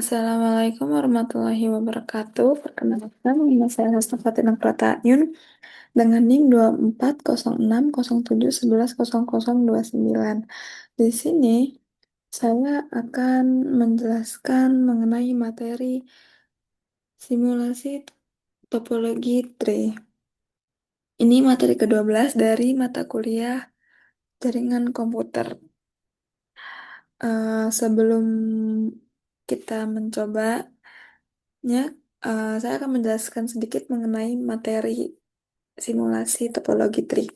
Assalamualaikum warahmatullahi wabarakatuh. Perkenalkan, nama saya Hasta Fatina Pratayun dengan NIM 240607110029. Di sini saya akan menjelaskan mengenai materi simulasi topologi tree. Ini materi ke-12 dari mata kuliah jaringan komputer. Sebelum kita mencobanya, saya akan menjelaskan sedikit mengenai materi simulasi topologi tree.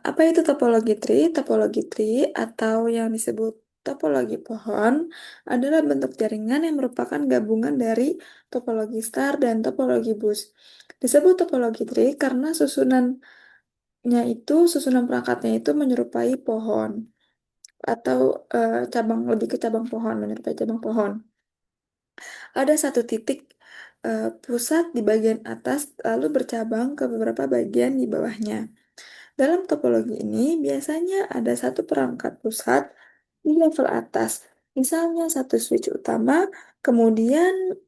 Apa itu topologi tree? Topologi tree atau yang disebut topologi pohon adalah bentuk jaringan yang merupakan gabungan dari topologi star dan topologi bus. Disebut topologi tree karena susunan perangkatnya itu menyerupai pohon atau lebih ke cabang pohon, menyerupai cabang pohon. Ada satu titik pusat di bagian atas lalu bercabang ke beberapa bagian di bawahnya. Dalam topologi ini, biasanya ada satu perangkat pusat di level atas. Misalnya satu switch utama, kemudian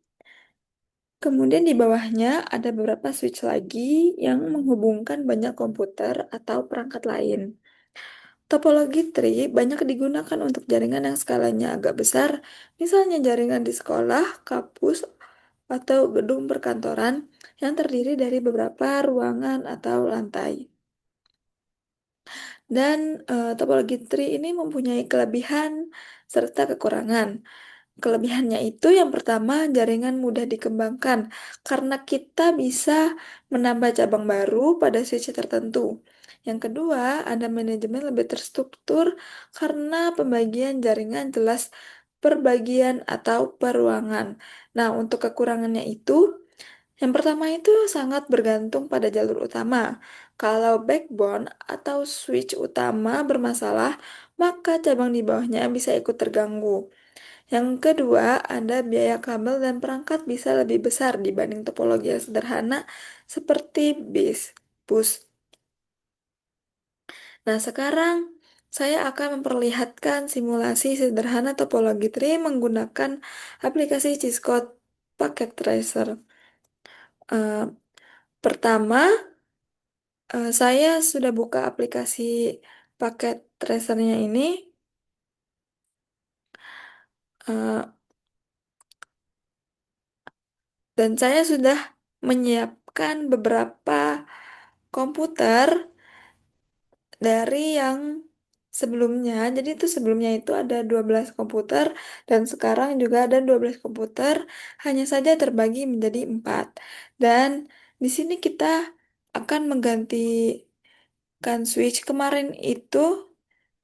kemudian di bawahnya ada beberapa switch lagi yang menghubungkan banyak komputer atau perangkat lain. Topologi tree banyak digunakan untuk jaringan yang skalanya agak besar, misalnya jaringan di sekolah, kampus, atau gedung perkantoran yang terdiri dari beberapa ruangan atau lantai. Dan topologi tree ini mempunyai kelebihan serta kekurangan. Kelebihannya itu yang pertama, jaringan mudah dikembangkan karena kita bisa menambah cabang baru pada switch tertentu. Yang kedua, ada manajemen lebih terstruktur karena pembagian jaringan jelas per bagian atau per ruangan. Nah, untuk kekurangannya itu, yang pertama itu sangat bergantung pada jalur utama. Kalau backbone atau switch utama bermasalah, maka cabang di bawahnya bisa ikut terganggu. Yang kedua, ada biaya kabel dan perangkat bisa lebih besar dibanding topologi yang sederhana seperti bus. Nah, sekarang saya akan memperlihatkan simulasi sederhana topologi tree menggunakan aplikasi Cisco Packet Tracer. Eh, Pertama, saya sudah buka aplikasi Packet Tracernya ini. eh, dan saya sudah menyiapkan beberapa komputer dari yang sebelumnya. Jadi itu sebelumnya itu ada 12 komputer dan sekarang juga ada 12 komputer, hanya saja terbagi menjadi 4. Dan di sini kita akan menggantikan switch. Kemarin itu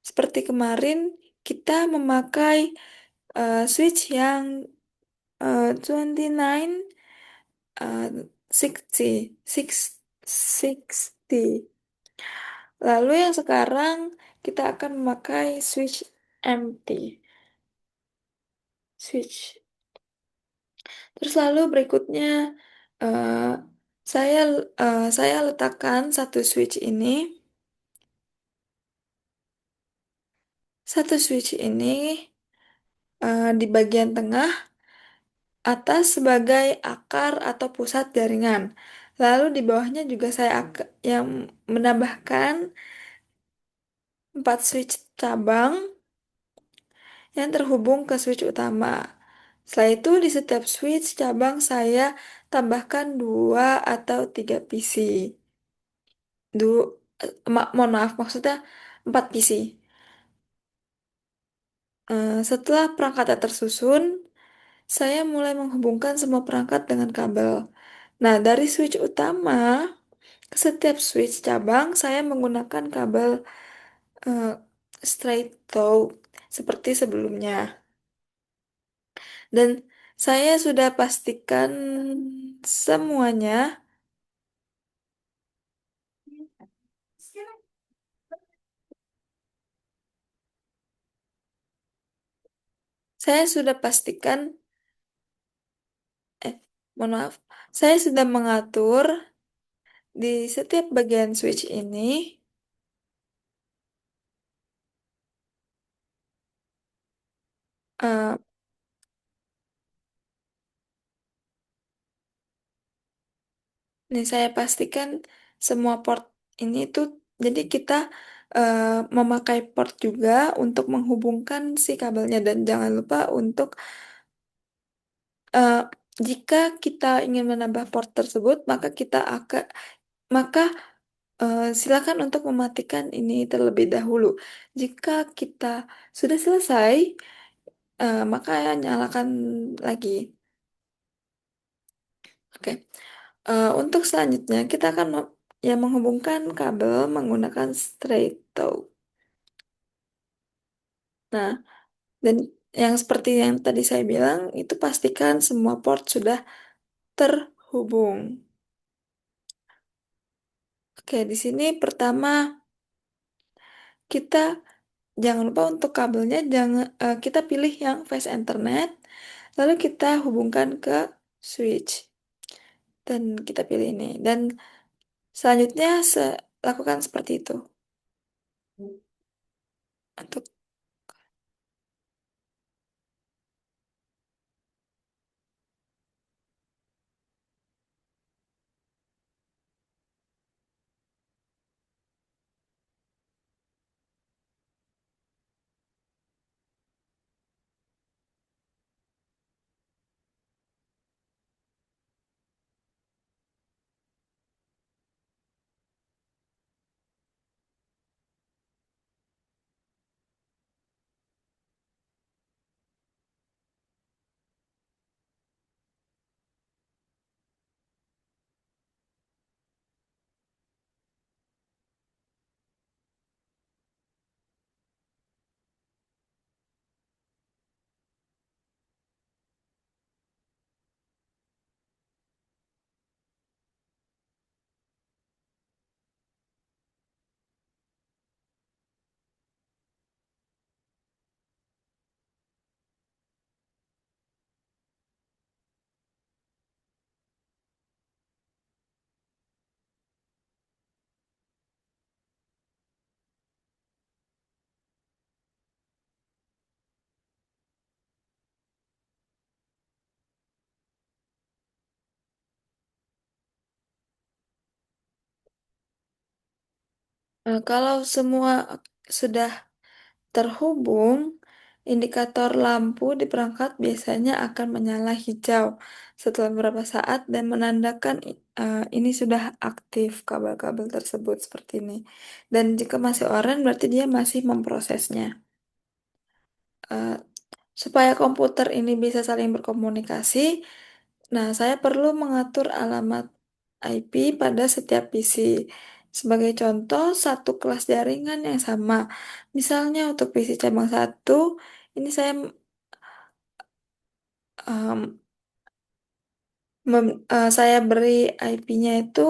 seperti kemarin kita memakai switch yang 29 uh, 60 60. Lalu yang sekarang kita akan memakai switch empty. Switch. Terus lalu berikutnya eh, saya saya letakkan satu switch ini di bagian tengah atas sebagai akar atau pusat jaringan. Lalu di bawahnya juga yang menambahkan 4 switch cabang yang terhubung ke switch utama. Setelah itu di setiap switch cabang saya tambahkan 2 atau 3 PC. Mohon maaf, maksudnya 4 PC. Setelah perangkatnya tersusun, saya mulai menghubungkan semua perangkat dengan kabel. Nah, dari switch utama ke setiap switch cabang, saya menggunakan kabel eh, straight through seperti sebelumnya. Dan saya sudah pastikan semuanya. Saya sudah pastikan, eh, mohon maaf, saya sudah mengatur di setiap bagian switch ini eh, Nih saya pastikan semua port ini tuh, jadi kita eh, memakai port juga untuk menghubungkan si kabelnya, dan jangan lupa untuk eh, jika kita ingin menambah port tersebut, maka silakan untuk mematikan ini terlebih dahulu. Jika kita sudah selesai, maka nyalakan lagi. Oke. Untuk selanjutnya kita akan ya menghubungkan kabel menggunakan straight tow. Nah, dan yang seperti yang tadi saya bilang itu pastikan semua port sudah terhubung. Oke, di sini pertama kita jangan lupa untuk kabelnya kita pilih yang phase Ethernet, lalu kita hubungkan ke switch dan kita pilih ini, dan selanjutnya lakukan seperti itu. Untuk kalau semua sudah terhubung, indikator lampu di perangkat biasanya akan menyala hijau setelah beberapa saat dan menandakan ini sudah aktif kabel-kabel tersebut seperti ini. Dan jika masih oranye berarti dia masih memprosesnya. Eh, Supaya komputer ini bisa saling berkomunikasi, nah saya perlu mengatur alamat IP pada setiap PC. Sebagai contoh, satu kelas jaringan yang sama. Misalnya untuk PC cabang satu, ini em, saya beri IP-nya itu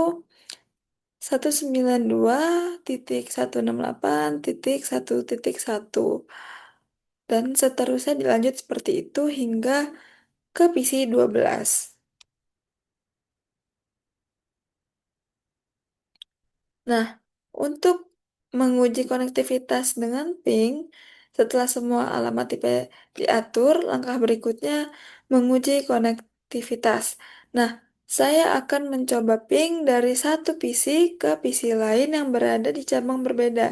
192.168.1.1 dan seterusnya dilanjut seperti itu hingga ke PC 12. Nah, untuk menguji konektivitas dengan ping, setelah semua alamat IP diatur, langkah berikutnya menguji konektivitas. Nah, saya akan mencoba ping dari satu PC ke PC lain yang berada di cabang berbeda.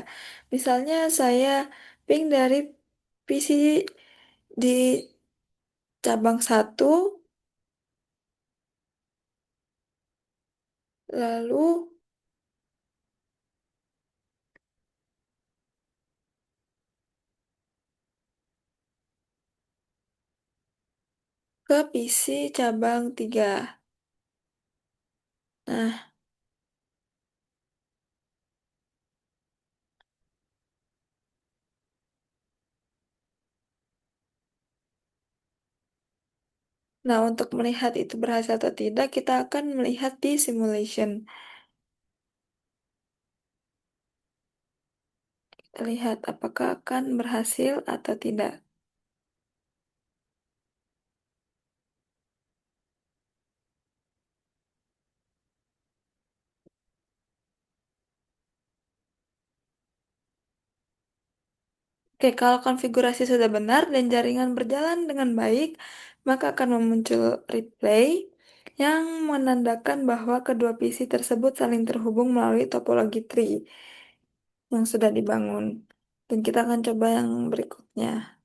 Misalnya saya ping dari PC di cabang satu, lalu ke PC cabang 3. Nah, Nah, untuk melihat itu berhasil atau tidak, kita akan melihat di simulation. Kita lihat apakah akan berhasil atau tidak. Oke, kalau konfigurasi sudah benar dan jaringan berjalan dengan baik, maka akan muncul replay. yang menandakan bahwa kedua PC tersebut saling terhubung melalui topologi tree yang sudah dibangun. Dan kita akan coba yang berikutnya.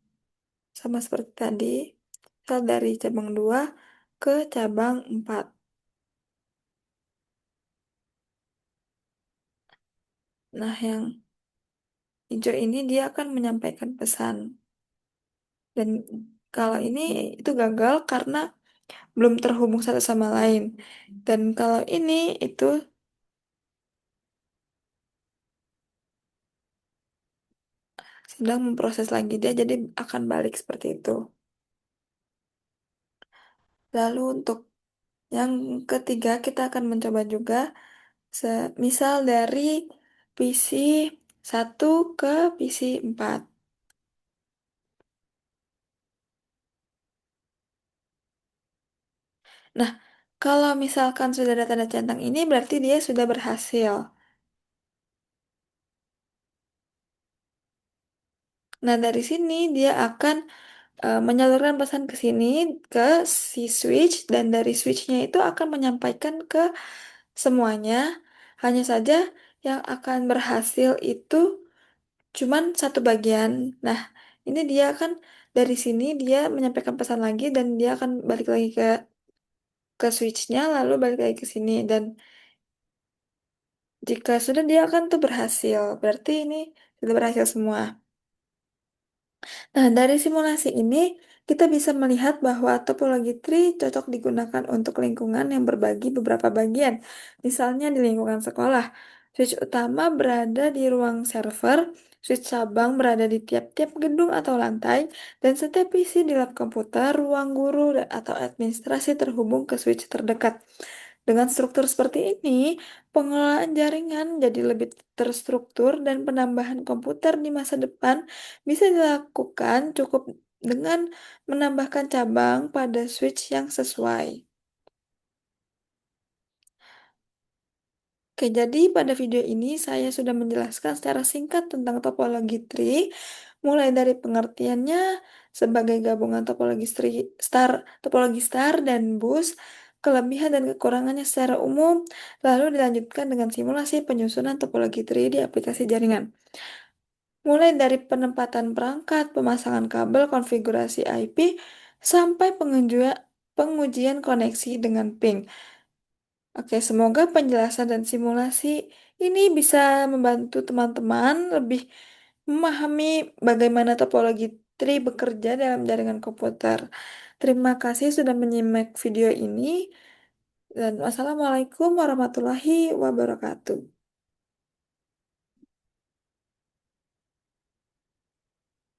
Sama seperti tadi, misal dari cabang 2 ke cabang 4. Nah, yang hijau ini dia akan menyampaikan pesan. Dan kalau ini itu gagal karena belum terhubung satu sama lain. Dan kalau ini itu sedang memproses lagi dia jadi akan balik seperti itu. Lalu untuk yang ketiga kita akan mencoba juga misal dari PC 1 ke PC 4. Nah, kalau misalkan sudah ada tanda centang ini berarti dia sudah berhasil. Nah, dari sini dia akan menyalurkan pesan ke sini ke si switch dan dari switchnya itu akan menyampaikan ke semuanya. Hanya saja yang akan berhasil itu cuman satu bagian. Nah, ini dia kan dari sini dia menyampaikan pesan lagi dan dia akan balik lagi ke switchnya lalu balik lagi ke sini dan jika sudah dia akan tuh berhasil. Berarti ini sudah berhasil semua. Nah, dari simulasi ini kita bisa melihat bahwa topologi tree cocok digunakan untuk lingkungan yang berbagi beberapa bagian. Misalnya di lingkungan sekolah, switch utama berada di ruang server, switch cabang berada di tiap-tiap gedung atau lantai, dan setiap PC di lab komputer, ruang guru, atau administrasi terhubung ke switch terdekat. Dengan struktur seperti ini, pengelolaan jaringan jadi lebih terstruktur dan penambahan komputer di masa depan bisa dilakukan cukup dengan menambahkan cabang pada switch yang sesuai. Oke, jadi pada video ini saya sudah menjelaskan secara singkat tentang topologi tree, mulai dari pengertiannya sebagai gabungan topologi star dan bus, kelebihan dan kekurangannya secara umum, lalu dilanjutkan dengan simulasi penyusunan topologi tree di aplikasi jaringan. Mulai dari penempatan perangkat, pemasangan kabel, konfigurasi IP, sampai pengujian koneksi dengan ping. Oke, semoga penjelasan dan simulasi ini bisa membantu teman-teman lebih memahami bagaimana topologi tree bekerja dalam jaringan komputer. Terima kasih sudah menyimak video ini, dan wassalamualaikum warahmatullahi wabarakatuh.